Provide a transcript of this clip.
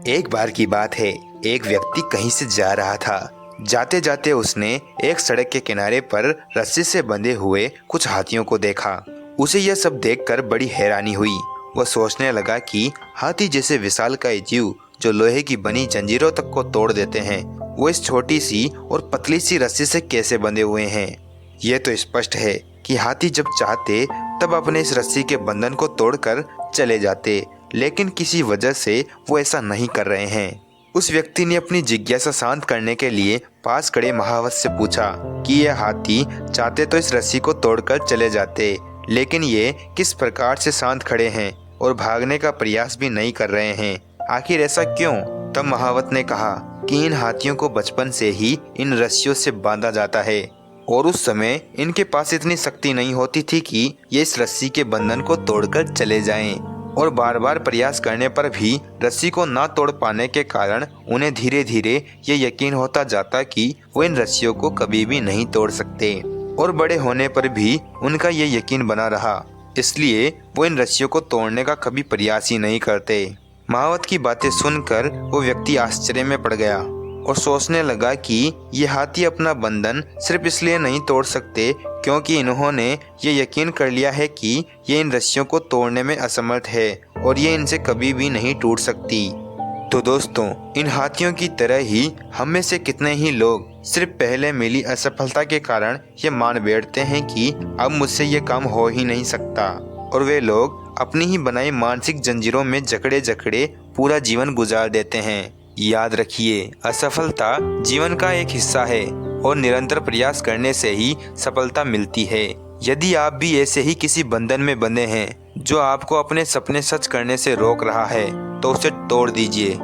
एक बार की बात है, एक व्यक्ति कहीं से जा रहा था। जाते जाते उसने एक सड़क के किनारे पर रस्सी से बंधे हुए कुछ हाथियों को देखा। उसे यह सब देखकर बड़ी हैरानी हुई। वह सोचने लगा कि हाथी जैसे विशालकाय जीव जो लोहे की बनी जंजीरों तक को तोड़ देते हैं, वो इस छोटी सी और पतली सी रस्सी से कैसे बंधे हुए हैं। यह तो स्पष्ट है कि हाथी जब चाहते तब अपने इस रस्सी के बंधन को तोड़कर चले जाते, लेकिन किसी वजह से वो ऐसा नहीं कर रहे हैं। उस व्यक्ति ने अपनी जिज्ञासा शांत करने के लिए पास खड़े महावत से पूछा कि ये हाथी चाहते तो इस रस्सी को तोड़कर चले जाते, लेकिन ये किस प्रकार से शांत खड़े हैं और भागने का प्रयास भी नहीं कर रहे हैं। आखिर ऐसा क्यों? तब महावत ने कहा कि इन हाथियों को बचपन से ही इन रस्सियों से बांधा जाता है और उस समय इनके पास इतनी शक्ति नहीं होती थी कि ये इस रस्सी के बंधन को तोड़कर चले जाएं, और बार बार प्रयास करने पर भी रस्सी को ना तोड़ पाने के कारण उन्हें धीरे धीरे ये यकीन होता जाता कि वो इन रस्सियों को कभी भी नहीं तोड़ सकते, और बड़े होने पर भी उनका ये यकीन बना रहा। इसलिए वो इन रस्सियों को तोड़ने का कभी प्रयास ही नहीं करते। महावत की बातें सुनकर वो व्यक्ति आश्चर्य में पड़ गया और सोचने लगा कि ये हाथी अपना बंधन सिर्फ इसलिए नहीं तोड़ सकते क्योंकि इन्होंने ये यकीन कर लिया है कि ये इन रस्सियों को तोड़ने में असमर्थ है और ये इनसे कभी भी नहीं टूट सकती। तो दोस्तों, इन हाथियों की तरह ही हम में से कितने ही लोग सिर्फ पहले मिली असफलता के कारण ये मान बैठते हैं कि अब मुझसे ये काम हो ही नहीं सकता, और वे लोग अपनी ही बनाई मानसिक जंजीरों में जकड़े जकड़े पूरा जीवन गुजार देते हैं। याद रखिए, असफलता जीवन का एक हिस्सा है और निरंतर प्रयास करने से ही सफलता मिलती है। यदि आप भी ऐसे ही किसी बंधन में बंधे हैं जो आपको अपने सपने सच करने से रोक रहा है, तो उसे तोड़ दीजिए।